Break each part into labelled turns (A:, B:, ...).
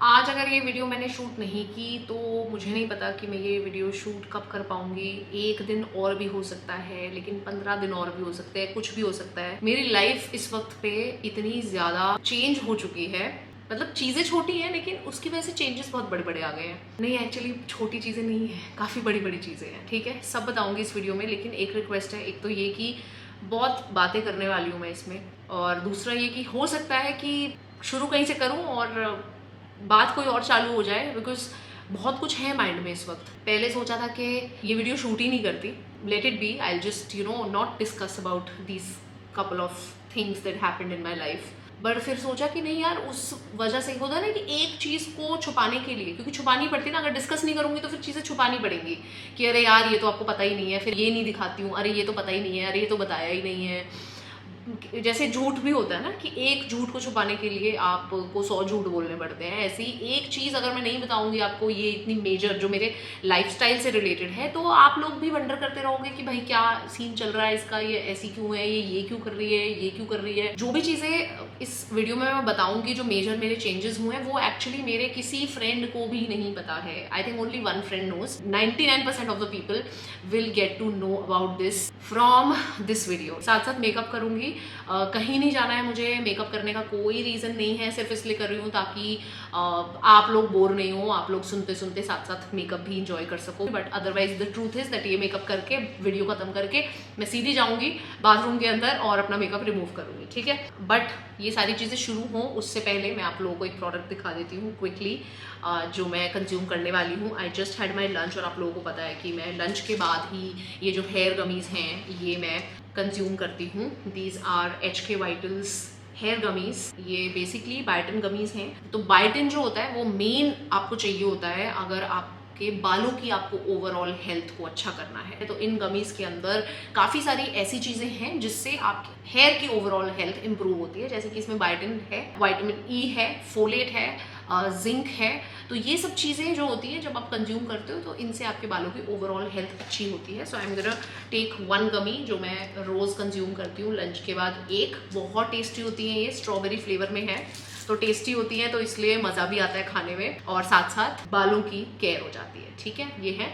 A: आज अगर ये वीडियो मैंने शूट नहीं की तो मुझे नहीं पता कि मैं ये वीडियो शूट कब कर पाऊंगी। एक दिन और भी हो सकता है, लेकिन 15 दिन और भी हो सकते हैं, कुछ भी हो सकता है। मेरी लाइफ इस वक्त पे इतनी ज़्यादा चेंज हो चुकी है, मतलब चीज़ें छोटी हैं लेकिन उसकी वजह से चेंजेस बहुत बड़े बड़े आ गए हैं। नहीं, एक्चुअली छोटी चीज़ें नहीं है, काफ़ी बड़ी बड़ी चीज़ें हैं। ठीक है, सब बताऊंगी इस वीडियो में, लेकिन एक रिक्वेस्ट है। एक तो ये कि बहुत बातें करने वाली हूँ मैं इसमें, और दूसरा ये कि हो सकता है कि शुरू कहीं से करूँ और बात कोई और चालू हो जाए, बिकॉज बहुत कुछ है माइंड में इस वक्त। पहले सोचा था कि ये वीडियो शूट ही नहीं करती, let it be, I just not discuss about this couple of things that happened in my life. But फिर सोचा कि नहीं यार, उस वजह से होता है ना कि एक चीज़ को छुपाने के लिए, क्योंकि छुपानी पड़ती है ना, अगर डिस्कस नहीं करूंगी तो फिर चीज़ें छुपानी पड़ेंगी कि अरे यार ये तो आपको पता ही नहीं है, फिर ये नहीं दिखाती हूँ, अरे ये तो पता ही नहीं है, अरे ये तो बताया ही नहीं है। जैसे झूठ भी होता है ना कि एक झूठ को छुपाने के लिए आपको 100 झूठ बोलने पड़ते हैं, ऐसी एक चीज़ अगर मैं नहीं बताऊंगी आपको, ये इतनी मेजर जो मेरे लाइफस्टाइल से रिलेटेड है, तो आप लोग भी वंडर करते रहोगे कि भाई क्या सीन चल रहा है इसका, ये ऐसी क्यों है, ये क्यों कर रही है, ये क्यों कर रही है। जो भी चीज़ें इस वीडियो में मैं बताऊंगी, जो मेजर मेरे चेंजेस हुए हैं, वो एक्चुअली मेरे किसी फ्रेंड को भी नहीं पता है। I think only one friend knows. 99% of the people will get to know about this from this video. साथ साथ मेकअप करूंगी, कहीं नहीं जाना है मुझे, मेकअप करने का कोई रीज़न नहीं है, सिर्फ इसलिए कर रही हूँ ताकि आप लोग बोर नहीं हो, आप लोग सुनते सुनते साथ साथ मेकअप भी इंजॉय कर सको। But otherwise the truth is that ये मेकअप करके वीडियो खत्म करके मैं सीधी जाऊंगी बाथरूम के अंदर और अपना मेकअप रिमूव करूंगी। ठीक है, बट ये सारी चीज़ें शुरू हों उससे पहले मैं आप लोगों को एक प्रोडक्ट दिखा देती हूँ क्विकली, जो मैं कंज्यूम करने वाली हूँ। I just had my lunch, और आप लोगों को पता है कि मैं लंच के बाद ही ये जो हेयर गमीज़ हैं ये मैं कंज्यूम करती हूँ। These are HK vitals hair gummies. ये बेसिकली बायोटिन गमीज़ हैं। तो बायोटिन जो होता है वो मेन आपको चाहिए होता है अगर आपके बालों की आपको ओवरऑल हेल्थ को अच्छा करना है। तो इन गमीज़ के अंदर काफ़ी सारी ऐसी चीज़ें हैं जिससे आपके हेयर की ओवरऑल हेल्थ इंप्रूव होती है, जैसे कि इसमें बायोटिन है, विटामिन E है, फोलेट है, जिंक है। तो ये सब चीज़ें जो होती हैं जब आप कंज्यूम करते हो तो इनसे आपके बालों की ओवरऑल हेल्थ अच्छी होती है। सो आई एम गोना टेक 1 गमी जो मैं रोज़ कंज्यूम करती हूँ लंच के बाद। एक बहुत टेस्टी होती है, ये स्ट्रॉबेरी फ्लेवर में है, तो टेस्टी होती है, तो इसलिए मज़ा भी आता है खाने में, और साथ साथ बालों की केयर हो जाती है। ठीक है, ये है,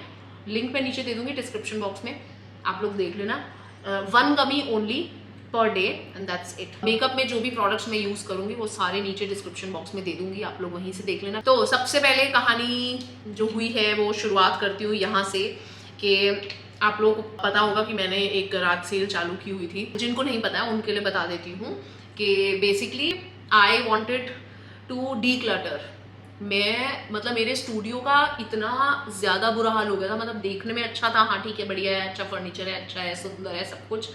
A: लिंक मैं नीचे दे दूँगी डिस्क्रिप्शन बॉक्स में, आप लोग देख लेना। 1 gummy only per day and that's it. Makeup में जो भी प्रोडक्ट्स मैं यूज़ करूंगी वो सारे नीचे डिस्क्रिप्शन बॉक्स में दे दूंगी, आप लोग वहीं से देख लेना। तो सबसे पहले कहानी जो हुई है वो शुरुआत करती हूँ यहाँ से कि आप लोगों को पता होगा कि मैंने एक रात सेल चालू की हुई थी। जिनको नहीं पता है उनके लिए बता देती हूँ कि basically I wanted to declutter. मैं मतलब मेरे स्टूडियो का इतना ज़्यादा बुरा हाल हो गया था, मतलब देखने में अच्छा था, हाँ ठीक है, बढ़िया है, अच्छा फर्नीचर है, अच्छा है, सुंदर है सब कुछ,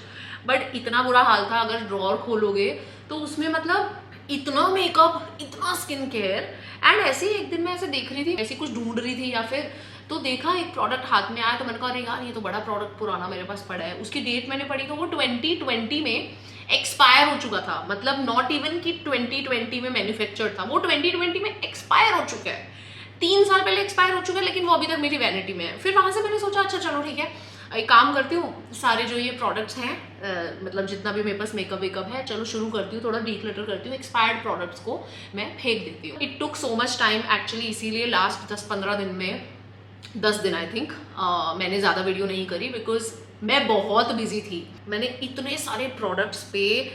A: बट इतना बुरा हाल था अगर ड्रॉर खोलोगे तो उसमें मतलब इतना मेकअप, इतना स्किन केयर। एंड ऐसे ही एक दिन मैं ऐसे देख रही थी, ऐसी कुछ ढूंढ रही थी या फिर, तो देखा एक प्रोडक्ट हाथ में आया, तो मैंने कहा अरे यार ये तो बड़ा प्रोडक्ट पुराना मेरे पास पड़ा है। उसकी डेट मैंने पढ़ी तो वो 2020 में एक्सपायर हो चुका था, मतलब नॉट इवन कि 2020 में मैन्युफैक्चर्ड था, वो 2020 में एक्सपायर हो चुका है। 3 साल पहले एक्सपायर हो चुका है, लेकिन वो अभी तक मेरी वैनिटी में है। फिर वहां से मैंने सोचा अच्छा चलो ठीक है, एक काम करती हूँ, सारे जो ये प्रोडक्ट्स हैं मतलब जितना भी मेरे पास मेकअप वेकअप है, चलो शुरू करती हूँ, थोड़ा डीक्लटर करती हूँ, एक्सपायर्ड प्रोडक्ट्स को मैं फेंक देती हूँ। It took so much time actually, इसीलिए लास्ट 10-15 दिन में, 10 दिन आई थिंक, मैंने ज़्यादा वीडियो नहीं करी बिकॉज मैं बहुत बिजी थी। मैंने इतने सारे प्रोडक्ट्स पे,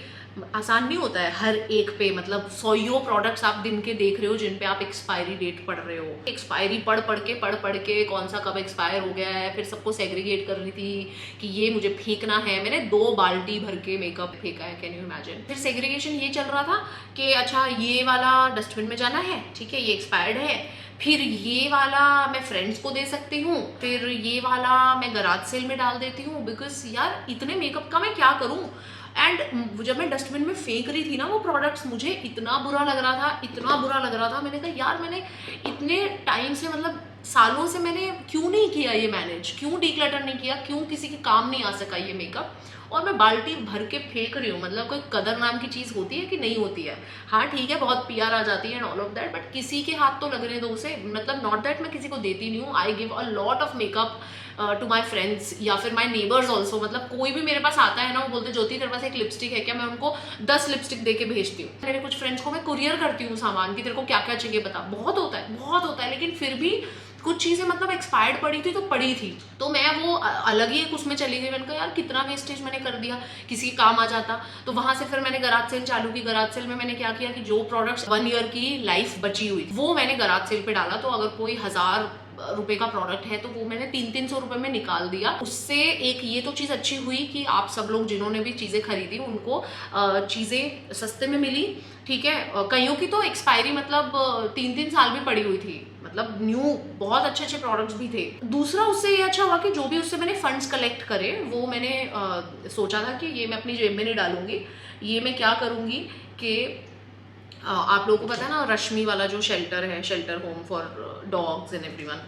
A: आसान नहीं होता है हर एक पे, मतलब 100 प्रोडक्ट्स आप दिन के देख रहे हो जिन पे आप एक्सपायरी डेट पढ़ रहे हो। एक्सपायरी पढ़ पढ़ के कौन सा कब एक्सपायर हो गया है, फिर सबको सेग्रीगेट कर रही थी कि ये मुझे फेंकना है। मैंने 2 बाल्टी भर के मेकअप फेंका है, कैन यू इमेजिन। फिर सेग्रीगेशन ये चल रहा था कि अच्छा ये वाला डस्टबिन में जाना है, ठीक है, ये एक्सपायर्ड है, फिर ये वाला मैं फ्रेंड्स को दे सकती हूँ, फिर ये वाला मैं गराज सेल में डाल देती हूँ, बिकॉज यार इतने मेकअप का मैं क्या करूँ। एंड जब मैं डस्टबिन में फेंक रही थी ना वो प्रोडक्ट्स, मुझे इतना बुरा लग रहा था, इतना बुरा लग रहा था। मैंने कहा यार मैंने इतने टाइम से मतलब सालों से मैंने क्यों नहीं किया ये मैनेज, क्यों डिक्लटर नहीं किया, क्यों किसी के काम नहीं आ सका ये मेकअप, और मैं बाल्टी भर के फेंक रही हूँ। मतलब कोई कदर नाम की चीज़ होती है कि नहीं होती है? हाँ ठीक है, बहुत पीआर आ जाती है and all of that, but किसी के हाथ तो लगने दो उसे। मतलब नॉट दैट मैं किसी को देती नहीं हूँ, I give a lot of makeup to my friends या फिर माई नेबर्स ऑल्सो। मतलब कोई भी मेरे पास आता है ना, वो बोलते ज्योति तेरे पास एक लिपस्टिक है क्या, मैं उनको 10 लिपस्टिक दे के भेजती हूँ। मेरे कुछ फ्रेंड्स को मैं कुरियर करती हूँ सामान की, तेरे को क्या क्या चाहिए बता। बहुत होता है, बहुत होता है, लेकिन फिर भी कुछ चीज़ें मतलब एक्सपायर्ड पड़ी थी तो पड़ी थी, तो मैं वो अलग ही एक उसमें चली गई। मैंने कहा यार कितना वेस्टेज मैंने कर दिया, किसी के काम आ जाता। तो वहां से फिर मैंने गराज सेल चालू की। गराज सेल में मैंने क्या किया कि जो प्रोडक्ट्स 1 ईयर की लाइफ बची हुई वो मैंने गराज सेल पे डाला। तो अगर कोई 1000 रुपए का प्रोडक्ट है तो वो मैंने 300-300 रुपए में निकाल दिया। उससे एक ये तो चीज़ अच्छी हुई कि आप सब लोग जिन्होंने भी चीज़ें खरीदी उनको चीज़ें सस्ते में मिली, ठीक है। कईयों की तो एक्सपायरी मतलब 3-3 साल भी पड़ी हुई थी, मतलब न्यू बहुत अच्छे अच्छे प्रोडक्ट्स भी थे। दूसरा उससे ये अच्छा हुआ कि जो भी उससे मैंने फंड्स कलेक्ट करे वो मैंने सोचा था कि ये मैं अपनी जेब में नहीं डालूंगी, ये मैं क्या करूँगी कि आप लोगों को पता है ना रश्मि वाला जो शेल्टर है, shelter home for dogs and everyone,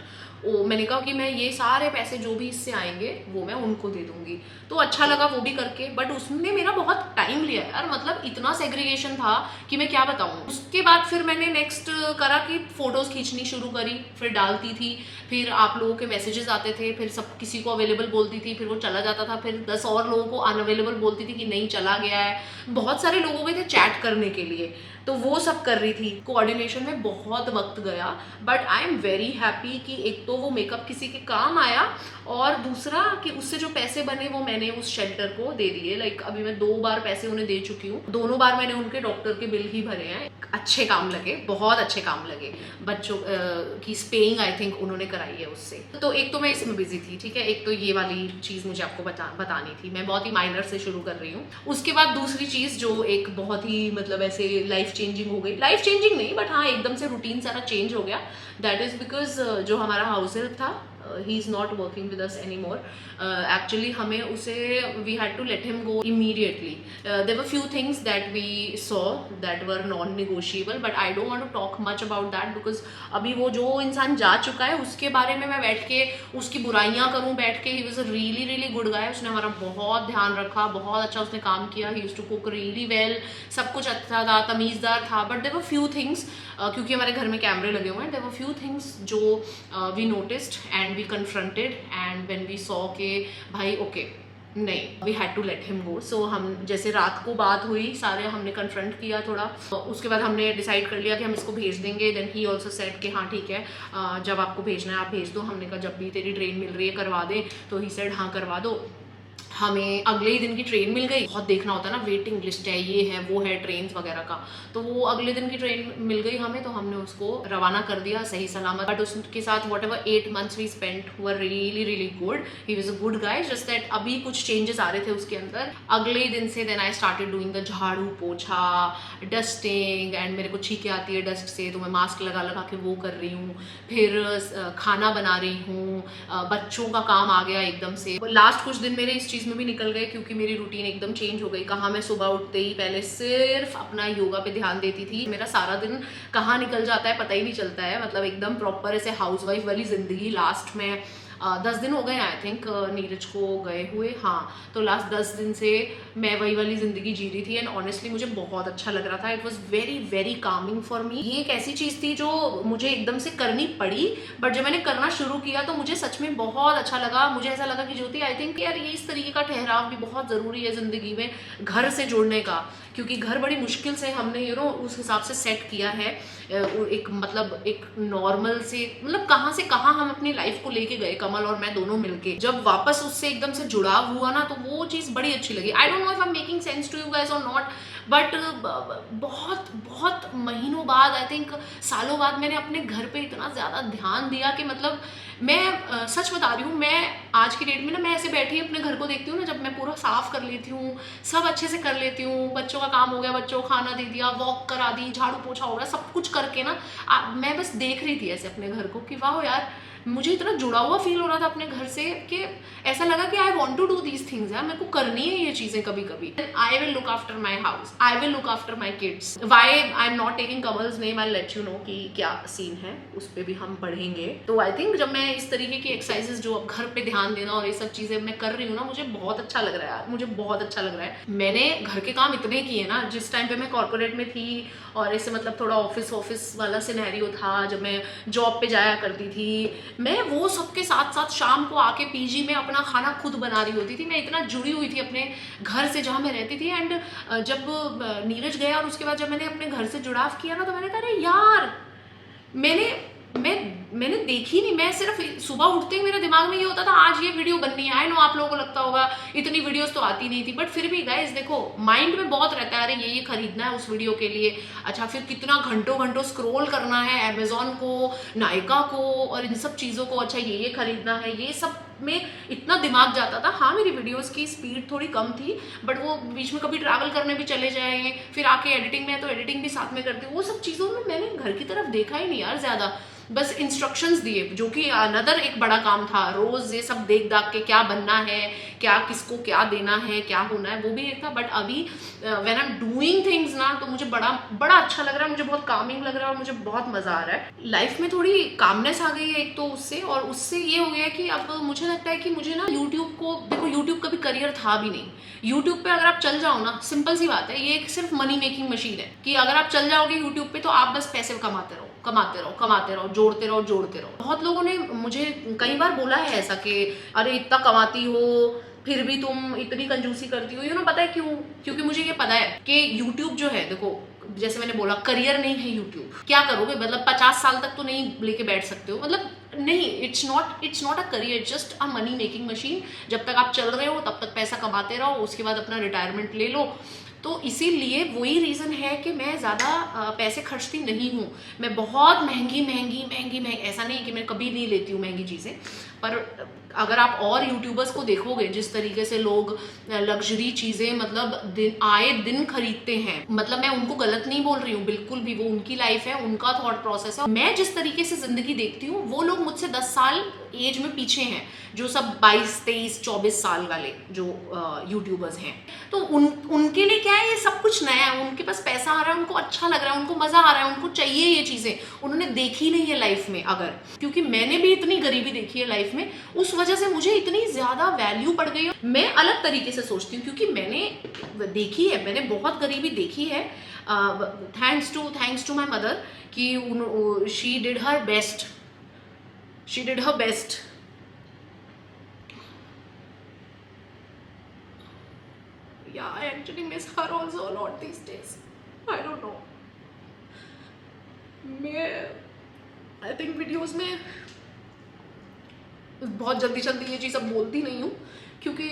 A: वो मैंने कहा कि मैं ये सारे पैसे जो भी इससे आएंगे वो मैं उनको दे दूंगी। तो अच्छा लगा वो भी करके, बट उसने मेरा बहुत टाइम लिया यार। मतलब इतना सेग्रीगेशन था कि मैं क्या बताऊं। उसके बाद फिर मैंने नेक्स्ट करा कि फोटोज खींचनी शुरू करी, फिर डालती थी, फिर आप लोगों के मैसेजेस आते थे, फिर सब किसी को अवेलेबल बोलती थी, फिर वो चला जाता था, फिर 10 और लोगों को अनअवेलेबल बोलती थी कि नहीं चला गया है। बहुत सारे लोगों के थे चैट करने के लिए, तो वो सब कर रही थी। कोऑर्डिनेशन में बहुत वक्त गया, but I am very happy कि एक तो वो मेकअप किसी के काम आया, और दूसरा कि उससे जो पैसे बने वो मैंने उस शेल्टर को दे दिए। लाइक अभी मैं 2 बार पैसे उन्हें दे चुकी हूँ, दोनों बार मैंने उनके डॉक्टर के बिल ही भरे हैं। अच्छे काम लगे, बहुत अच्छे काम लगे। बच्चों की स्पेइंग आई थिंक उन्होंने कराई है उससे। तो एक तो मैं इसमें बिजी थी, ठीक है, एक तो ये वाली चीज़ मुझे आपको बतानी थी। मैं बहुत ही माइनर से शुरू कर रही हूँ। उसके बाद दूसरी चीज़ जो एक बहुत ही मतलब ऐसे लाइफ चेंजिंग हो गई, लाइफ चेंजिंग नहीं बट हाँ एकदम से रूटीन सारा चेंज हो गया। दैट इज़ बिकॉज जो हमारा हाउस हेल्प था, he is not working with us anymore. Actually हमें उसे we had to let him go immediately. There were few things that we saw that were non-negotiable, but I don't want to talk much about that because अभी वो जो इंसान जा चुका है उसके बारे में मैं बैठ के उसकी बुराइयां करूं बैठ के। He was a really really good guy. उसने हमारा बहुत ध्यान रखा, बहुत अच्छा उसने काम किया। He used to cook really well. सब कुछ अच्छा था, तमीज़दार था, but there were few things क्योंकि हमारे घर में कैमरे लगे हुए हैं, there were few things जो we noticed and we confronted and when we saw के भाई ओके नहीं, we had to let him go. So हम जैसे रात को बात हुई, सारे हमने कन्फ्रंट किया थोड़ा, उसके बाद हमने डिसाइड कर लिया कि हम इसको भेज देंगे। देन ही ऑल्सो सेड कि हाँ ठीक है, जब आपको भेजना है आप भेज दो। हमने कहा जब भी तेरी ट्रेन मिल रही है करवा दे, तो ही सेड हाँ करवा दो। हमें अगले ही दिन की ट्रेन मिल गई। बहुत देखना होता है ना, वेटिंग लिस्ट है, ये है वो है, ट्रेन वगैरह का। तो वो अगले दिन की ट्रेन मिल गई हमें, तो हमने उसको रवाना कर दिया सही सलामत। बट उसके साथ whatever 8 months we spent were really really good. He was a good guy, just that अभी कुछ चेंजेस आ रहे थे उसके अंदर। अगले दिन से then I started doing the jhadu pocha, dusting, and मेरे को छींके आती है डस्ट से, तो मैं मास्क लगा लगा के वो कर रही हूँ। फिर खाना बना रही हूँ, बच्चों का काम आ गया एकदम से। लास्ट कुछ दिन मेरे इस चीज़ में भी निकल गए क्योंकि मेरी रूटीन एकदम चेंज हो गई। कहाँ मैं सुबह उठते ही पहले सिर्फ अपना योगा पे ध्यान देती थी, मेरा सारा दिन कहाँ निकल जाता है पता ही नहीं चलता है। मतलब एकदम प्रॉपर ऐसे हाउसवाइफ वाली जिंदगी। लास्ट में 10 दिन हो गए आई थिंक नीरज को गए हुए, हाँ, तो लास्ट 10 दिन से मैं वही वाली ज़िंदगी जी रही थी एंड ऑनेस्टली मुझे बहुत अच्छा लग रहा था। It was very very Kameng for me. ये एक ऐसी चीज़ थी जो मुझे एकदम से करनी पड़ी, बट जब मैंने करना शुरू किया तो मुझे सच में बहुत अच्छा लगा। मुझे ऐसा लगा कि ज्योति आई थिंक यार ये इस तरीके का ठहराव भी बहुत ज़रूरी है ज़िंदगी में, घर से जुड़ने का, क्योंकि घर बड़ी मुश्किल से हमने उस हिसाब से सेट किया है। एक मतलब एक नॉर्मल से मतलब कहाँ से कहाँ हम अपनी लाइफ को लेके गए, कमल और मैं दोनों मिलके। जब वापस उससे एकदम से जुड़ाव हुआ ना, तो वो चीज़ बड़ी अच्छी लगी। I don't know if I am making sense to you guys और नॉट, बट बहुत बहुत महीनों बाद, आई थिंक सालों बाद, मैंने अपने घर पे इतना ज़्यादा ध्यान दिया कि मतलब मैं सच बता रही हूँ, मैं आज की डेट में ना मैं ऐसे बैठी अपने घर को देखती हूँ ना, जब मैं पूरा साफ कर लेती हूँ, सब अच्छे से कर लेती हूँ, बच्चों का काम हो गया, बच्चों को खाना दे दिया, वॉक करा दी, झाड़ू पोछा हो गया, सब कुछ करके ना मैं बस देख रही थी ऐसे अपने घर को कि वाह यार मुझे इतना जुड़ा हुआ फील हो रहा था अपने घर से कि ऐसा लगा कि I want to do these things यार, मेरे को करनी है ये चीजें कभी कभी। I will look after my house, I will look after my kids. Why I am not taking Kamal's name, I let you know कि क्या सीन है, उस पर भी हम पढ़ेंगे। तो आई थिंक जब मैं इस तरीके की एक्सरसाइजेस जो अब घर पे ध्यान देना और ये सब चीजें मैं कर रही हूँ ना, मुझे बहुत अच्छा लग रहा है यार, मुझे बहुत अच्छा लग रहा है। मैंने घर के काम इतने किए ना, जिस टाइम पे मैं कॉर्पोरेट में थी और ऐसे मतलब थोड़ा ऑफिस वाला सिनेरियो था, जब मैं जॉब पे जाया करती थी, मैं वो सबके साथ साथ शाम को आके पीजी में अपना खाना खुद बना रही होती थी। मैं इतना जुड़ी हुई थी अपने घर से जहाँ मैं रहती थी। एंड जब नीरज गया और उसके बाद जब मैंने अपने घर से जुड़ाव किया ना, तो मैंने कहा अरे यार, मैंने देखी नहीं। मैं सिर्फ सुबह उठते ही मेरे दिमाग में ये होता था आज ये वीडियो बननी है। आई नो आप लोगों को लगता होगा इतनी वीडियोस तो आती नहीं थी, बट फिर भी गाइस देखो, माइंड में बहुत रहता है अरे ये खरीदना है उस वीडियो के लिए, अच्छा फिर कितना घंटों घंटों स्क्रॉल करना है अमेजोन को, नायका को और इन सब चीज़ों को, अच्छा ये खरीदना है, ये सब में इतना दिमाग जाता था। हाँ मेरी वीडियोस की स्पीड थोड़ी कम थी, बट वो बीच में कभी ट्रैवल करने भी चले जाए, फिर आके एडिटिंग में तो एडिटिंग भी साथ में करती हूँ। वो सब चीज़ों में मैंने घर की तरफ देखा ही नहीं यार ज़्यादा, बस इंस्ट्रक्शंस दिए, जो कि अनदर एक बड़ा काम था। रोज ये सब देख दाख के क्या बनना है, क्या किसको क्या देना है, क्या होना है, वो भी एक था। बट अभी when I am doing things ना, तो मुझे बड़ा अच्छा लग रहा है, मुझे बहुत कामिंग लग रहा है और मुझे बहुत मजा आ रहा है। लाइफ में थोड़ी कामनेस आ गई है एक तो उससे, और उससे ये हो गया कि अब मुझे लगता है कि मुझे ना यूट्यूब को, देखो यूट्यूब कभी करियर था भी नहीं। यूट्यूब पे अगर आप चल जाओ ना, सिंपल सी बात है, ये एक सिर्फ मनी मेकिंग मशीन है कि अगर आप चल जाओगे यूट्यूब पे तो आप बस पैसे कमाते रहो, जोड़ते रहो। बहुत लोगों ने मुझे कई बार बोला है ऐसा कि अरे इतना कमाती हो फिर भी तुम इतनी कंजूसी करती हो। पता है क्यों? क्योंकि मुझे ये पता है कि यूट्यूब जो है, देखो जैसे मैंने बोला, करियर नहीं है यूट्यूब। क्या करोगे, मतलब 50 साल तक तो नहीं लेके बैठ सकते हो, मतलब नहीं, it's not a career, just a money making machine. जब तक आप चल रहे हो तब तक पैसा कमाते रहो, उसके बाद अपना रिटायरमेंट ले लो। तो इसीलिए वही रीज़न है कि मैं ज़्यादा पैसे खर्चती नहीं हूँ। मैं बहुत महंगी, ऐसा नहीं कि मैं कभी नहीं लेती हूँ महंगी चीज़ें, पर अगर आप और यूट्यूबर्स को देखोगे जिस तरीके से लोग लग्जरी चीज़ें मतलब आए दिन खरीदते हैं, मतलब मैं उनको गलत नहीं बोल रही हूँ बिल्कुल भी, वो उनकी लाइफ है, उनका थॉट प्रोसेस है। मैं जिस तरीके से जिंदगी देखती हूँ, वो लोग मुझसे 10 साल एज में पीछे हैं, जो सब 22, 23, 24 साल वाले जो यूट्यूबर्स हैं। तो उनके लिए क्या है, ये सब कुछ नया है, उनके पास पैसा आ रहा है, उनको अच्छा लग रहा है, उनको मजा आ रहा है, उनको चाहिए ये चीजें, उन्होंने देखी नहीं है लाइफ में। अगर क्योंकि मैंने भी इतनी गरीबी देखी है लाइफ में, उस वजह से मुझे इतनी ज्यादा वैल्यू पड़ गई है। मैं अलग तरीके से सोचती हूँ क्योंकि मैंने देखी है, मैंने बहुत गरीबी देखी है। थैंक्स टू माई मदर कि she did her best, Yeah, I actually miss her also a lot these days. I don't know. मैं I think वीडियोस में बहुत जल्दी ये चीज़ अब बोलती नहीं हूँ, क्योंकि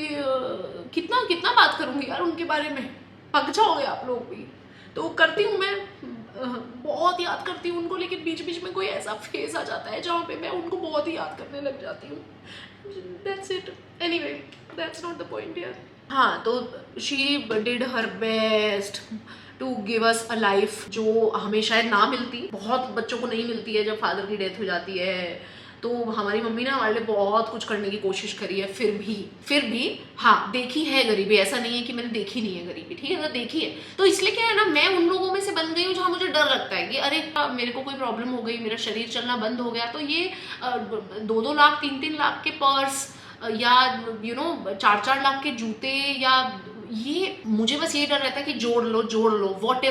A: कितना बात करूँगी यार उनके बारे में, पक जाओगे आप लोग भी। तो करती हूँ मैं, बहुत याद करती हूँ उनको, लेकिन बीच में कोई ऐसा फेज आ जाता है जहाँ पे मैं उनको बहुत ही याद करने लग जाती हूँ। That's it. Anyway, that's not the point here. हाँ, तो she did her best to give us a life जो हमें शायद ना मिलती, बहुत बच्चों को नहीं मिलती है जब फादर की डेथ हो जाती है। तो हमारी मम्मी ने हमारे लिए बहुत कुछ करने की कोशिश करी है, फिर भी हाँ देखी है गरीबी, ऐसा नहीं है कि मैंने देखी नहीं है गरीबी, ठीक है, अगर देखी है। तो इसलिए क्या है ना, मैं उन लोगों में से बन गई हूँ जहाँ मुझे डर लगता है कि अरे मेरे को कोई प्रॉब्लम हो गई, मेरा शरीर चलना बंद हो गया, तो ये 2-2 लाख 3-3 लाख के पर्स या 4-4 लाख के जूते, या ये मुझे बस ये डर रहता है कि जोड़ लो, व्हाट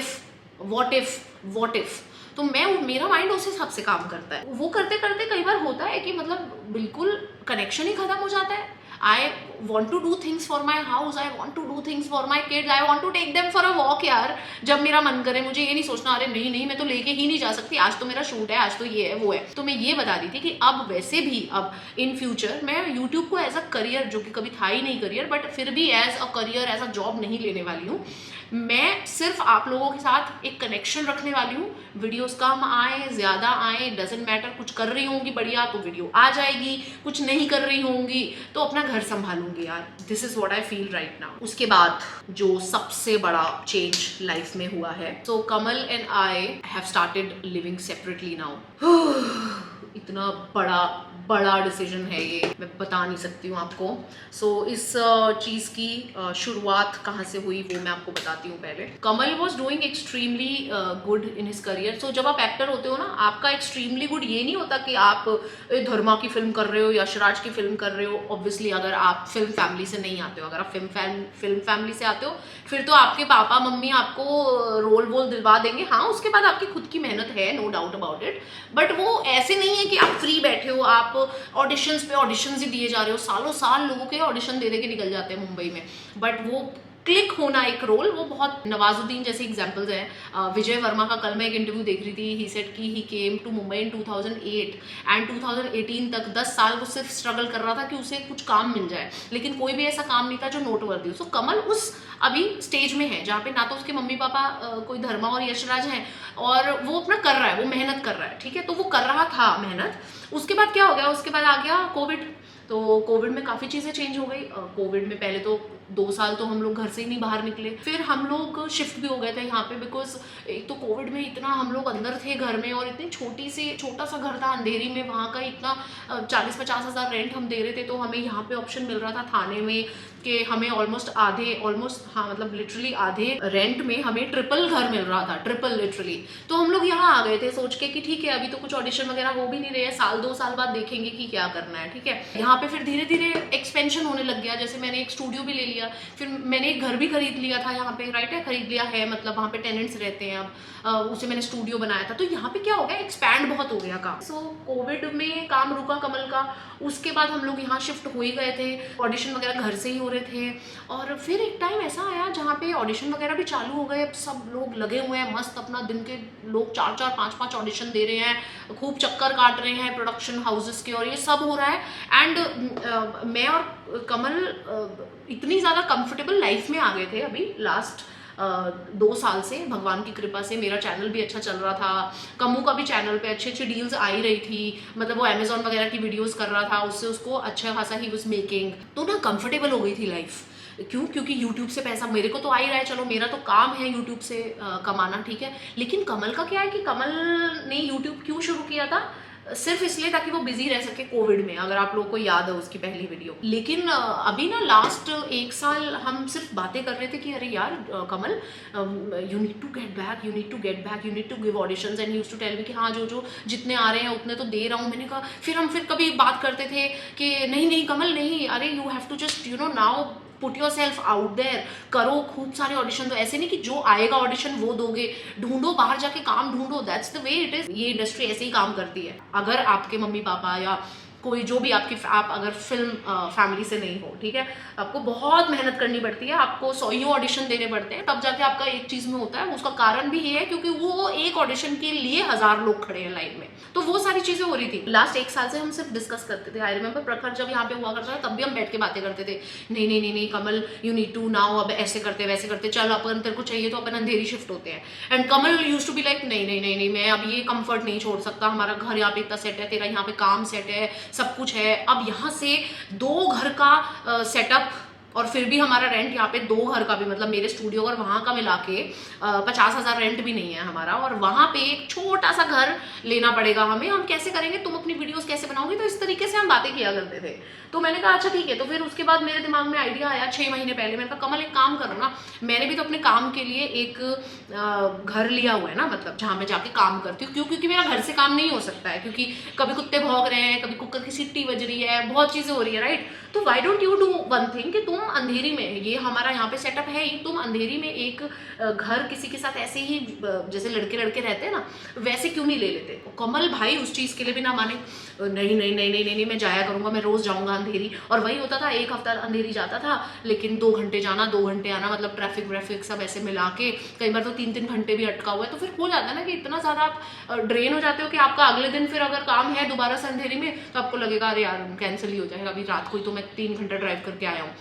A: इफ। तो मेरा माइंड उस हिसाब से काम करता है। वो करते करते कई बार होता है कि मतलब बिल्कुल कनेक्शन ही खत्म हो जाता है। I want to do things for my house, I want to do things for my kids, I want to take them for a walk यार, जब मेरा मन करे। मुझे ये नहीं सोचना अरे नहीं मैं तो लेके ही नहीं जा सकती, आज तो मेरा शूट है, आज तो ये है वो है। तो मैं ये बता दी थी कि अब वैसे भी अब इन फ्यूचर मैं यूट्यूब को एज अ करियर, जो कि कभी था ही नहीं करियर, बट फिर भी as a career, as a job नहीं लेने वाली हूँ। मैं सिर्फ आप लोगों के साथ एक कनेक्शन रखने वाली हूँ। वीडियोस कम आए ज़्यादा आए डजेंट मैटर, कुछ कर रही होंगी बढ़िया तो वीडियो आ जाएगी, कुछ नहीं कर रही होंगी तो अपना घर संभालूंगी यार, this is what I feel right now. उसके बाद जो सबसे बड़ा चेंज लाइफ में हुआ है, so Kamal and I have started living separately now. इतना बड़ा डिसीजन है ये, मैं बता नहीं सकती हूँ आपको। सो इस चीज़ की शुरुआत कहाँ से हुई वो मैं आपको बताती हूँ पहले। Kamal was doing extremely good in his career. So जब आप एक्टर होते हो ना, आपका एक्सट्रीमली गुड ये नहीं होता कि आप धर्मा की फिल्म कर रहे हो, यशराज की फिल्म कर रहे हो। ऑब्वियसली अगर आप फिल्म फैमिली से नहीं आते हो, अगर आप फिल्म फैमिली से आते हो, फिर तो आपके पापा मम्मी आपको रोल वोल दिलवा देंगे। हाँ, उसके बाद आपकी खुद की मेहनत है, no doubt about it, but वो ऐसे नहीं है कि आप फ्री बैठे हो, आप ऑडिशंस पे ऑडिशंस ही दिए जा रहे हो। सालों साल लोगों के ऑडिशन दे के निकल जाते हैं मुंबई में, बट वो क्लिक होना एक रोल, वो बहुत, नवाजुद्दीन जैसे एग्जांपल्स हैं। विजय वर्मा का कल मैं एक इंटरव्यू देख रही थी, ही सेड कि he came to Mumbai in 2008 and 2018 तक 10 साल वो सिर्फ स्ट्रगल कर रहा था कि उसे कुछ काम मिल जाए, लेकिन कोई भी ऐसा काम नहीं था जो नोटवर्दी हो। सो कमल उस अभी स्टेज में है जहाँ पे ना तो उसके मम्मी पापा कोई धर्मा और यशराज हैं, और वो अपना कर रहा है, वो मेहनत कर रहा है, ठीक है। तो वो कर रहा था मेहनत। उसके बाद क्या हो गया, उसके बाद आ गया कोविड। तो कोविड में काफ़ी चीज़ें चेंज हो गई। कोविड में पहले तो 2 साल तो हम लोग घर से ही नहीं बाहर निकले, फिर हम लोग शिफ्ट भी हो गए थे यहाँ पे, बिकॉज एक तो कोविड में इतना हम लोग अंदर थे घर में, और इतनी छोटा सा घर था अंधेरी में, वहाँ का इतना 40-50 हज़ार रेंट हम दे रहे थे। तो हमें यहाँ पे ऑप्शन मिल रहा था थाने में कि हमें ऑलमोस्ट हाँ मतलब लिटरली आधे रेंट में हमें ट्रिपल घर मिल रहा था, ट्रिपल लिटरली। तो हम लोग यहाँ आ गए थे सोच के कि ठीक है, अभी तो कुछ ऑडिशन वगैरह हो भी नहीं रहे हैं, 1-2 साल बाद देखेंगे कि क्या करना है, ठीक है। यहाँ पे फिर धीरे धीरे एक्सपेंशन होने लग गया। जैसे मैंने एक स्टूडियो भी ले लिया, फिर मैंने एक घर भी खरीद लिया था यहाँ पे, राइट है, खरीद लिया है, मतलब वहाँ पे टेनेंट्स रहते हैं अब, उसे मैंने स्टूडियो बनाया था। तो यहाँ पे क्या हो गया, एक्सपैंड बहुत हो गया काम। सो कोविड में काम रुका कमल का, उसके बाद हम लोग यहाँ शिफ्ट हो ही गए थे, ऑडिशन वगैरह घर से ही हो रहे थे। और फिर एक टाइम ऐसा आया जहाँ पे ऑडिशन वगैरह भी चालू हो गए, सब लोग लगे हुए हैं मस्त, अपना दिन के लोग 4-4, 5-5 ऑडिशन दे रहे हैं, खूब चक्कर काट रहे हैं प्रोडक्शन हाउसेस के, और ये सब हो रहा है। एंड मैं और कमल इतनी ज़्यादा कंफर्टेबल लाइफ में आ गए थे अभी लास्ट 2 साल से, भगवान की कृपा से। मेरा चैनल भी अच्छा चल रहा था, कमू का भी चैनल पे अच्छी डील्स आ ही रही थी, मतलब वो अमेजोन वगैरह की वीडियोस कर रहा था, उससे उसको अच्छा खासा ही वाज मेकिंग। तो ना कंफर्टेबल हो गई थी लाइफ। क्यों? क्योंकि YouTube से पैसा मेरे को तो आ ही रहा है, चलो मेरा तो काम है YouTube से कमाना, ठीक है। लेकिन कमल का क्या है कि कमल ने YouTube क्यों शुरू किया था, सिर्फ इसलिए ताकि वो बिजी रह सके कोविड में, अगर आप लोगों को याद है उसकी पहली वीडियो। लेकिन अभी ना लास्ट 1 साल हम सिर्फ बातें कर रहे थे कि अरे यार Kamal, you need to get back, you need to get back, you need to give auditions. And he used to tell me कि हाँ जो जितने आ रहे हैं उतने तो दे रहा हूँ। मैंने कहा, फिर कभी बात करते थे कि नहीं कमल नहीं, अरे you have to just now put yourself out there, करो खूब सारे ऑडिशन। तो ऐसे नहीं कि जो आएगा ऑडिशन वो दोगे, ढूंढो, बाहर जाके काम ढूंढो, that's the way it is. ये इंडस्ट्री ऐसे ही काम करती है। अगर आपके मम्मी पापा या कोई जो भी आप अगर फिल्म फैमिली से नहीं हो, ठीक है, आपको बहुत मेहनत करनी पड़ती है, आपको 100 ऑडिशन देने पड़ते हैं, तब जाके आपका एक चीज में होता है। उसका कारण भी ये है क्योंकि वो एक ऑडिशन के लिए 1000 लोग खड़े हैं लाइन में। तो वो सारी चीजें हो रही थी। लास्ट 1 साल से हम सिर्फ डिस्कस करते थे। आई रिमेंबर प्रखर जब यहाँ पे हुआ करता था, तब भी हम बैठ के बातें करते थे, नहीं कमल, यू नीड टू नाउ, अब ऐसे करते वैसे करते, चल अपन तेरे को चाहिए तो अपन अंधेरी शिफ्ट होते हैं। And Kamal used to be like नहीं, मैं अब ये कंफर्ट नहीं छोड़ सकता, हमारा घर यहाँ पे इतना सेट है, तेरा यहाँ पे काम सेट है, सब कुछ है, अब यहाँ से 2 घर का सेटअप, और फिर भी हमारा रेंट यहाँ पे 2 घर का भी, मतलब मेरे स्टूडियो और वहाँ का मिला के 50,000 रेंट भी नहीं है हमारा, और वहाँ पे एक छोटा सा घर लेना पड़ेगा हमें, हम कैसे करेंगे, तुम अपनी वीडियोस कैसे बनाओगे। तो इस तरीके से हम बातें किया करते थे। तो मैंने कहा अच्छा ठीक है। तो फिर उसके बाद मेरे दिमाग में आइडिया आया 6 महीने पहले, मैंने कहा कमल एक काम करो ना, मैंने भी तो अपने काम के लिए एक घर लिया हुआ है ना, मतलब जहाँ मैं जाके काम करती हूँ। क्योंकि मेरा घर से काम नहीं हो सकता है, क्योंकि कभी कुत्ते भौंक रहे हैं, कभी कुकर की सीटी बज रही है, बहुत चीजें हो रही है, राइट। तो why don't you do one thing कि तुम अंधेरी में, ये हमारा यहाँ पे सेटअप है ही, तुम अंधेरी में एक घर किसी के साथ ऐसे ही जैसे लड़के रहते हैं ना, वैसे क्यों नहीं ले लेते। कमल भाई उस चीज के लिए भी ना माने, नहीं मैं जाया करूंगा, मैं रोज जाऊंगा अंधेरी। और वही होता था, 1 हफ्ता अंधेरी जाता था, लेकिन 2 घंटे जाना 2 घंटे आना, मतलब ट्रैफिक सब ऐसे मिला के कई बार तो 3-3 घंटे भी अटका हुआ है। तो फिर हो जाता है ना कि इतना ज्यादा आप ड्रेन हो जाते हो कि आपका अगले दिन फिर अगर काम है दोबारा से अंधेरी में, तो आपको लगेगा अरे यार कैंसिल ही हो जाएगा, अभी रात को ही तो मैं 3 घंटा ड्राइव करके आया हूँ।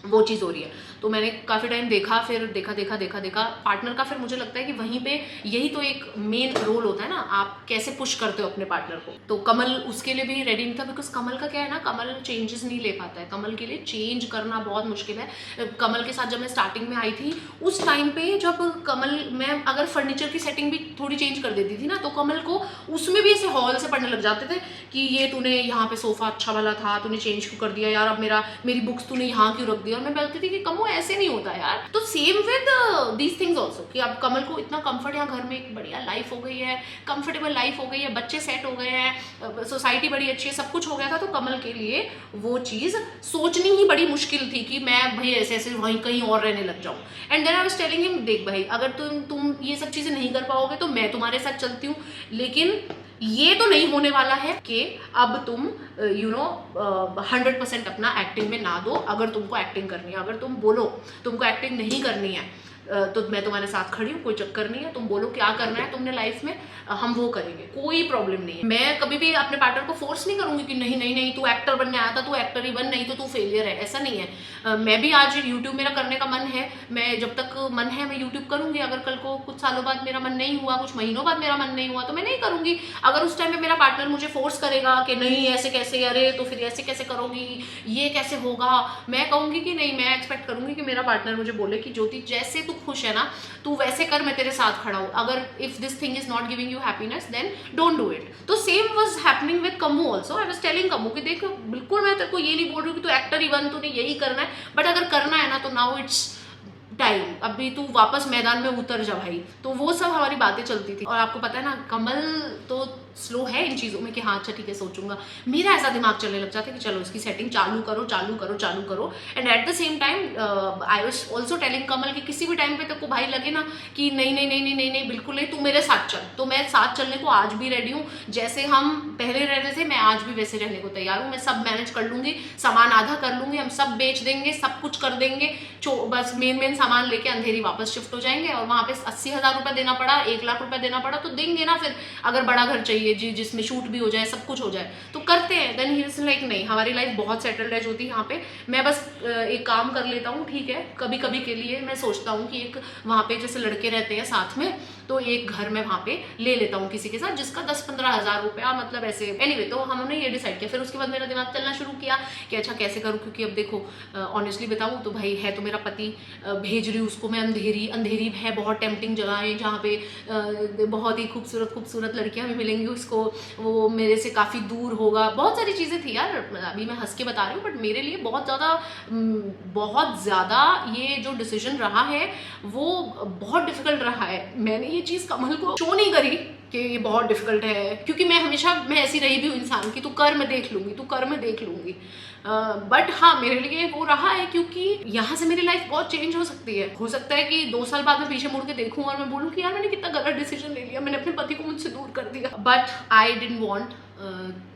A: वो चीज़ हो रही है। तो मैंने काफ़ी टाइम देखा, फिर देखा पार्टनर का, फिर मुझे लगता है कि वहीं पे यही तो एक मेन रोल होता है ना, आप कैसे पुश करते हो अपने पार्टनर को। तो कमल उसके लिए भी रेडी नहीं था, बिकॉज कमल का क्या है ना, कमल चेंजेस नहीं ले पाता है, कमल के लिए चेंज करना बहुत मुश्किल है। कमल के साथ जब मैं स्टार्टिंग में आई थी उस टाइम पे, जब कमल, मैं अगर फर्नीचर की सेटिंग भी थोड़ी चेंज कर देती थी ना, तो कमल को उसमें भी ऐसे हॉल से पढ़ने लग जाते थे कि ये तूने यहाँ पे सोफा अच्छा वाला था, तूने चेंज क्यों कर दिया यार, अब मेरी बुक्स तूने यहाँ क्यों रख दिया। और मैं बोलती थी कि कमो ऐसे नहीं होता यार। तो same with these things also, कि अब कमल को इतना कंफर्ट, यहाँ घर में एक बढ़िया लाइफ हो गई है, कंफर्टेबल लाइफ हो गई है, बच्चे सेट हो गए हैं, सोसाइटी बड़ी अच्छी है, सब कुछ हो गया था। तो कमल के लिए वो चीज़ सोचनी ही बड़ी मुश्किल थी कि मैं भाई ऐसे ऐसे वहीं कहीं और रहने लग जाऊँ। And then I was telling him, देख भाई, अगर तुम ये सब चीज़ें नहीं कर पाओगे तो मैं तुम्हारे साथ चलती हूँ, लेकिन ये तो नहीं होने वाला है कि अब तुम 100% अपना एक्टिंग में ना दो। अगर तुमको एक्टिंग करनी है, अगर तुम बोलो तुमको एक्टिंग नहीं करनी है, तो मैं तुम्हारे साथ खड़ी हूँ, कोई चक्कर नहीं है। तुम बोलो क्या करना है तुमने लाइफ में, हम वो करेंगे, कोई प्रॉब्लम नहीं है। मैं कभी भी अपने पार्टनर को फोर्स नहीं करूंगी कि नहीं नहीं नहीं तू एक्टर बनने आया था, तू एक्टर ही बन, नहीं तो तू फेलियर है, ऐसा नहीं है। मैं भी आज यूट्यूब मेरा करने का मन है, मैं जब तक मन है मैं यूट्यूब करूंगी। अगर कल को कुछ सालों बाद मेरा मन नहीं हुआ, कुछ महीनों बाद मेरा मन नहीं हुआ, तो मैं नहीं करूंगी। अगर उस टाइम पे मेरा पार्टनर मुझे फोर्स करेगा कि नहीं ऐसे कैसे, अरे तो फिर ऐसे कैसे करोगी, ये कैसे होगा, मैं कहूंगी कि नहीं, मैं एक्सपेक्ट करूंगी कि मेरा पार्टनर मुझे बोले कि ज्योति जैसे तू खुश है ना, तू वैसे कर, मैं तेरे साथ खड़ा हूं। अगर if this thing is not giving you happiness then don't do it. तो same was happening with Kamu also. I was telling Kamu कि देख, बिल्कुल मैं तेरे को ये नहीं बोल रही हूँ कि तू एक्टर ही बन, तूने यही करना है, बट अगर करना है ना तो नाउ इट्स टाइम, अभी तू वापस मैदान में उतर जा भाई। तो वो सब हमारी बातें चलती थी। और आपको पता है ना, कमल तो स्लो है इन चीज़ों में कि हाँ अच्छा ठीक है सोचूंगा, मेरा ऐसा दिमाग चलने लग जाता है कि चलो इसकी सेटिंग चालू करो चालू करो चालू करो। And at the same time I was also telling Kamal कि किसी भी टाइम पे तेरे को भाई लगे ना कि नहीं नहीं नहीं नहीं नहीं नहीं बिल्कुल नहीं, तू मेरे साथ चल, तो मैं साथ चलने को आज भी रेडी हूँ। जैसे हम पहले रह रहे थे मैं आज भी वैसे रहने को तैयार हूँ। मैं सब मैनेज कर लूंगी, सामान आधा कर लूंगी, हम सब बेच देंगे, सब कुछ कर देंगे, बस मेन सामान लेके अंधेरी वापस शिफ्ट हो जाएंगे। और वहां पे 80,000 रुपये देना पड़ा, 1 लाख रुपए देना पड़ा तो देंगे ना। फिर अगर बड़ा घर चाहिए जी, जिसमें शूट भी हो जाए, सब कुछ हो जाए, तो करते हैं। देन ही इज लाइक नहीं, हमारी लाइफ बहुत सेटल्ड है ज्योति, यहाँ पे मैं बस एक काम कर लेता हूँ, ठीक है। कभी कभी के लिए मैं सोचता हूँ कि एक वहाँ पे जैसे लड़के रहते हैं साथ में, तो एक घर में वहाँ पे ले लेता हूँ किसी के साथ, जिसका 10-15 हज़ार रुपया, मतलब ऐसे। एनीवे तो हमने ये डिसाइड किया। फिर उसके बाद मेरा दिमाग चलना शुरू किया कि अच्छा कैसे करूँ, क्योंकि अब देखो ऑनेस्टली बताऊँ तो भाई है तो मेरा पति, भेज रही हूँ उसको मैं अंधेरी। अंधेरी है बहुत टेम्पटिंग जगह है, जहाँ पे बहुत ही खूबसूरत खूबसूरत लड़कियाँ भी मिलेंगी उसको, वो मेरे से काफ़ी दूर होगा, बहुत सारी चीज़ें थी यार। अभी मैं हंस के बता रही हूँ, बट मेरे लिए बहुत ज़्यादा ये जो डिसीजन रहा है वो बहुत डिफिकल्ट रहा है। मैंने ये चीज़ कमल को शो नहीं करी कि ये बहुत डिफिकल्ट है, क्योंकि मैं हमेशा मैं ऐसी रही भी हूँ इंसान की, तू कर मैं देख लूंगी, तू कर मैं देख लूंगी। बट हाँ मेरे लिए वो रहा है, क्योंकि यहाँ से मेरी लाइफ बहुत चेंज हो सकती है। हो सकता है कि 2 साल बाद मैं पीछे मुड़ के देखूँ और मैं बोलूँ कि यार मैंने कितना गलत डिसीजन ले लिया, मैंने अपने पति को मुझसे दूर कर दिया। बट आई डिडंट वांट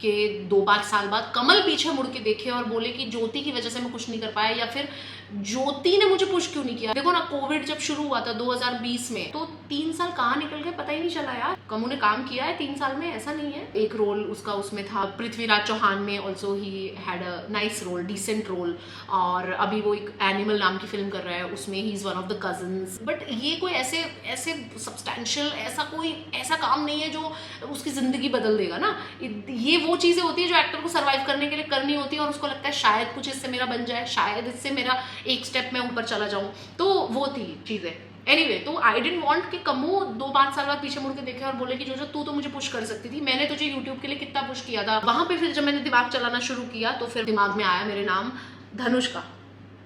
A: कि 2 साल बाद कमल पीछे मुड़ के देखे और बोले कि ज्योति की वजह से मैं कुछ नहीं कर पाया, या फिर ज्योति ने मुझे पुश क्यों नहीं किया। देखो ना, कोविड जब शुरू हुआ था 2020 में, तो 3 साल कहाँ निकल गए पता ही नहीं चला यार। कमू ने काम किया है 3 साल में, ऐसा नहीं है। एक रोल उसका उसमें था पृथ्वीराज चौहान में, also he had a nice role, decent role. और अभी वो एक एनिमल नाम की फिल्म कर रहा है, उसमें he is one of the cousins. But ये कोई ऐसे सब्सटैंशियल ऐसा काम नहीं है जो उसकी जिंदगी बदल देगा ना। ये वो चीजें होती है जो एक्टर को सर्वाइव करने के लिए करनी होती है, और उसको लगता है शायद कुछ इससे मेरा बन जाए, शायद इससे मेरा एक स्टेप मैं ऊपर चला जाऊं। तो वो थी चीजें। एनीवे तो आई डिडंट वांट कि कमू 2-5 साल बाद पीछे मुड़ के देखे और बोले कि जो तू तो मुझे पुश कर सकती थी, मैंने तुझे यूट्यूब के लिए कितना पुश किया था। वहां पे फिर जब मैंने दिमाग चलाना शुरू किया तो फिर दिमाग में आया मेरे नाम धनुष का।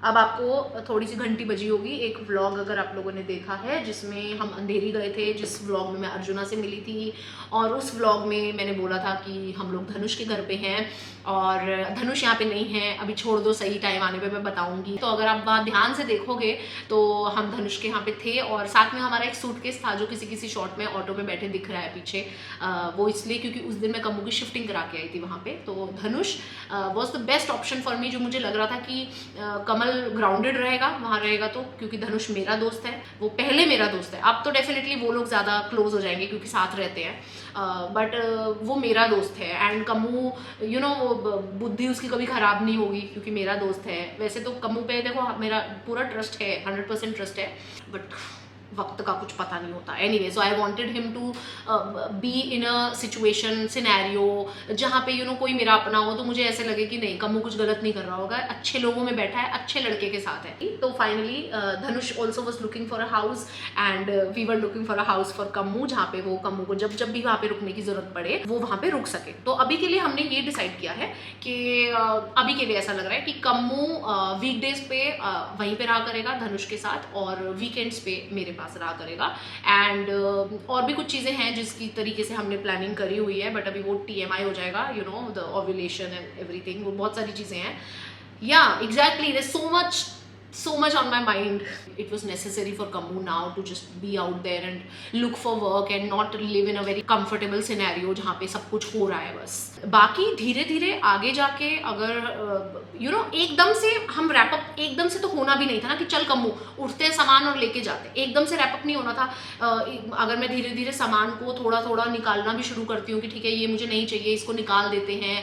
A: अब आपको थोड़ी सी घंटी बजी होगी, एक व्लॉग अगर आप लोगों ने देखा है जिसमें हम अंधेरी गए थे, जिस व्लॉग में मैं अर्जुना से मिली थी, और उस व्लॉग में मैंने बोला था कि हम लोग धनुष के घर पे हैं और धनुष यहाँ पे नहीं है, अभी छोड़ दो, सही टाइम आने पे मैं बताऊंगी। तो अगर आप वहाँ ध्यान से देखोगे तो हम धनुष के यहाँ पे थे, और साथ में हमारा एक सूटकेस था जो किसी शॉट में ऑटो में बैठे दिख रहा है पीछे। वो इसलिए क्योंकि उस दिन मैं कमू की शिफ्टिंग करा के आई थी वहाँ पे। तो Dhanush was the best option for me, जो मुझे लग रहा था कि कमल कमल ग्राउंडेड रहेगा वहां रहेगा तो, क्योंकि धनुष मेरा दोस्त है, वो पहले मेरा दोस्त है। अब तो डेफिनेटली वो लोग ज्यादा क्लोज हो जाएंगे क्योंकि साथ रहते हैं, बट वो मेरा दोस्त है। एंड कमू यू नो बुद्धि उसकी कभी खराब नहीं होगी क्योंकि मेरा दोस्त है। वैसे तो कमू पे देखो मेरा पूरा ट्रस्ट है, 100% ट्रस्ट है, बट वक्त का कुछ पता नहीं होता। Anyway, so I wanted him to be in a situation scenario जहाँ पे कोई मेरा अपना हो, तो मुझे ऐसे लगे कि नहीं, कम्मू कुछ गलत नहीं कर रहा होगा, अच्छे लोगों में बैठा है, अच्छे लड़के के साथ है। तो finally Dhanush also was looking for a house and we were looking for a house for Kammu, जहाँ पे वो कम्मू को जब जब भी वहाँ पे रुकने की जरूरत पड़े वो वहाँ पे रुक सके। तो अभी के लिए हमने ये डिसाइड किया है कि अभी के लिए ऐसा लग रहा है कि कम्मू वीकडेज पे वहीं पे रहा करेगा धनुष के साथ, और वीकेंड्स पे मेरे पास रहा करेगा। एंड और भी कुछ चीज़ें हैं जिसकी तरीके से हमने प्लानिंग करी हुई है, बट अभी वो TMI हो जाएगा, द ओव्यूलेशन एंड एवरीथिंग, वो बहुत सारी चीज़ें हैं। Yeah exactly, there so much on my mind. It was necessary for Kammu now to just be out there and look for work and not live in a very comfortable scenario जहाँ पे सब कुछ हो रहा है बस। बाकी धीरे धीरे आगे जाके अगर एकदम से हम रैपअप, एकदम से तो होना भी नहीं था ना कि चल कम्मू उठते हैं सामान और लेके जाते, एकदम से रैपअप नहीं होना था। अगर मैं धीरे धीरे सामान को थोड़ा थोड़ा निकालना भी शुरू करती हूँ कि ठीक है ये मुझे नहीं चाहिए, इसको निकाल देते हैं,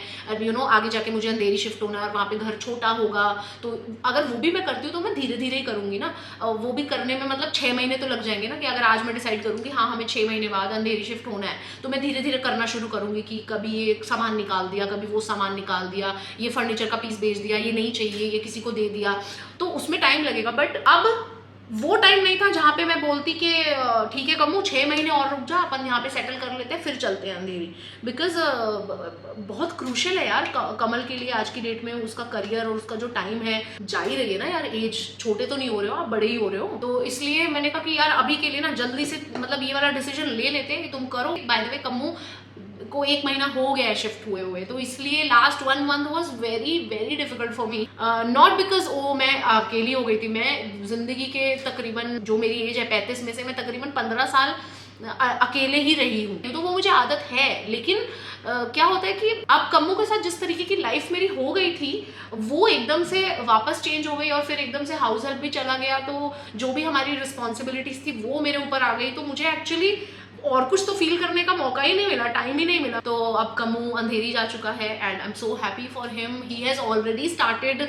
A: आगे जाके मुझे अंधेरी शिफ्ट होना है और वहाँ पे घर छोटा होगा, तो अगर वो भी मैं करती हूँ तो मैं धीरे धीरे ही करूंगी ना। वो भी करने में मतलब 6 महीने तो लग जाएंगे ना, कि अगर आज मैं डिसाइड करूंगी हाँ हमें 6 महीने बाद अंधेरी शिफ्ट होना है, तो मैं धीरे धीरे करना शुरू करूंगी कि कभी ये सामान निकाल दिया, कभी वो सामान निकाल दिया, ये फर्नीचर का पीस बेच दिया, ये नहीं चाहिए ये किसी को दे दिया, तो उसमें टाइम लगेगा। बट अब वो टाइम नहीं था जहाँ पे मैं बोलती कि ठीक है कम्मू 6 महीने और रुक जा, अपन यहाँ पे सेटल कर लेते हैं फिर चलते हैं अंधेरी। बिकॉज बहुत क्रूशियल है यार कमल के लिए आज की डेट में, उसका करियर और उसका जो टाइम है जा ही रही है ना यार, एज छोटे तो नहीं हो रहे हो आप, बड़े ही हो रहे हो। तो इसलिए मैंने कहा कि यार अभी के लिए ना जल्दी से मतलब ये वाला डिसीजन ले लेते हैं कि तुम करो। बाय द वे कम्मू को 1 महीना हो गया है शिफ्ट हुए, तो इसलिए last 1 month was very very difficult for me, not because मैं अकेली हो गई थी। मैं जिंदगी के तकरीबन, जो मेरी एज है 35 में से, मैं तकरीबन 15 साल अकेले ही रही हूँ, तो वो मुझे आदत है। लेकिन क्या होता है कि अब कम्मू के साथ जिस तरीके की लाइफ मेरी हो गई थी वो एकदम से वापस चेंज हो गई, और फिर एकदम से हाउस हेल्प भी चला गया, तो जो भी हमारी रिस्पॉन्सिबिलिटीज थी वो मेरे ऊपर आ गई, तो मुझे एक्चुअली और कुछ तो फील करने का मौका ही नहीं मिला, टाइम ही नहीं मिला। तो अब कम्मू अंधेरी जा चुका है and I am so happy for him. He has already started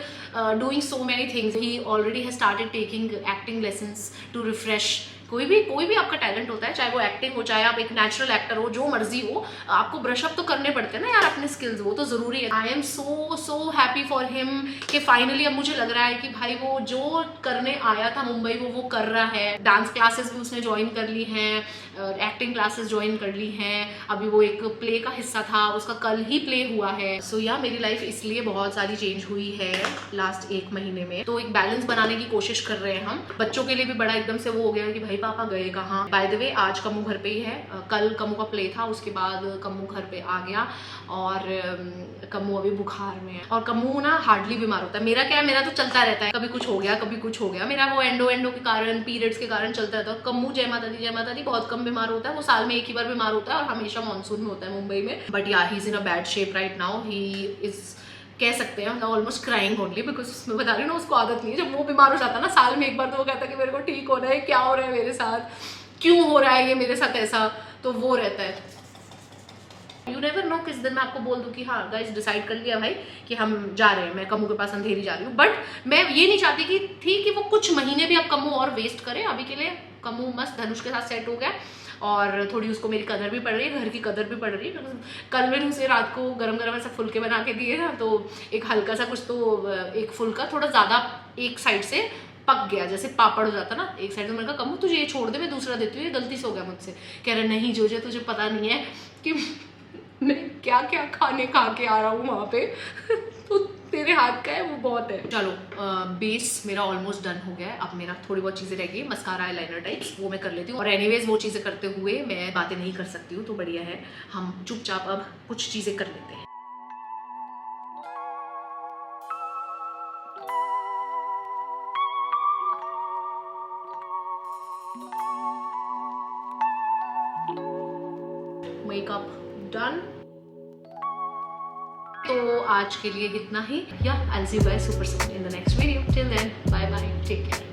A: doing so many things. He already has started taking acting lessons to refresh. कोई भी आपका टैलेंट होता है, चाहे वो एक्टिंग हो, चाहे आप एक नेचुरल एक्टर हो, जो मर्जी हो, आपको ब्रशअप तो करने पड़ते हैं ना यार अपने स्किल्स, वो तो जरूरी है। आई am so happy for him कि फाइनली अब मुझे लग रहा है कि भाई वो जो करने आया था मुंबई वो कर रहा है। डांस क्लासेस भी उसने ज्वाइन कर ली हैं, एक्टिंग क्लासेस ज्वाइन कर ली हैं, अभी वो एक प्ले का हिस्सा था, उसका कल ही प्ले हुआ है। सो या मेरी लाइफ इसलिए बहुत सारी चेंज हुई है लास्ट 1 महीने में। तो एक बैलेंस बनाने की कोशिश कर रहे हैं हम। बच्चों के लिए भी बड़ा एकदम से वो हो गया कि भाई पापा गए कहाँ। बाय द वे आज कम्मू घर पे ही है, कल कम्मू का प्ले था, उसके बाद कम्मू घर पे आ गया, और कम्मू अभी बुखार में है। और कम्मू ना हार्डली बीमार होता है। मेरा क्या है, मेरा तो चलता रहता है, कभी कुछ हो गया कभी कुछ हो गया, मेरा वो एंडो के कारण, पीरियड्स के कारण चलता रहता है। कम्मू जय माता दी बहुत कम बीमार होता है, वो साल में 1 ही बार बीमार होता है, और हमेशा मानसून में होता है मुंबई में। बट या he is in a bad shape right now. He is कह सकते हैं ऑलमोस्ट क्राइंग ओनली, बिकॉज मैं बता रही हूँ ना उसको आदत नहीं है। जब वो बीमार हो जाता है ना साल में 1 बार, तो वो कहता है कि मेरे को ठीक हो रहा है, क्या हो रहा है मेरे साथ, क्यों हो रहा है ये मेरे साथ ऐसा, तो वो रहता है। यू नेवर नो किस दिन मैं आपको बोल दूं कि हाँ गाइस डिसाइड कर लिया भाई कि हम जा रहे हैं, मैं कम्मू के पास अंधेरी जा रही हूँ। बट मैं ये नहीं चाहती कि ठीक है वो कुछ महीने भी अब कम्मू और वेस्ट करे। अभी के लिए कम्मू मस्त धनुष के साथ सेट हो गया, और थोड़ी उसको मेरी कदर भी पड़ रही है, घर की कदर भी पड़ रही है। कल मैंने उसे रात को गरम गरम ऐसा फुलके बना के दिए ना, तो एक हल्का सा कुछ, तो एक फुलका थोड़ा ज़्यादा एक साइड से पक गया, जैसे पापड़ हो जाता ना एक साइड। तो मैंने कहा कम्मू तुझे ये छोड़ दे, मैं दूसरा देती हूँ, ये गलती से हो गया मुझसे। कह रहे नहीं जोजे तुझे पता नहीं है कि मैं क्या क्या खाने खा के आ रहा हूँ वहाँ पे तो तेरे हाथ का है वो बहुत है। चलो बेस मेरा ऑलमोस्ट डन हो गया है। अब मेरा थोड़ी बहुत चीज़ें रह गई, मस्कारा आईलाइनर टाइप्स, वो मैं कर लेती हूँ। और एनीवेज वो चीज़ें करते हुए मैं बातें नहीं कर सकती हूँ, तो बढ़िया है हम चुपचाप अब कुछ चीज़ें कर लेते हैं। Makeup done. तो आज के लिए इतना ही, yeah I will see you guys super soon in the next video. Till then bye bye, take care.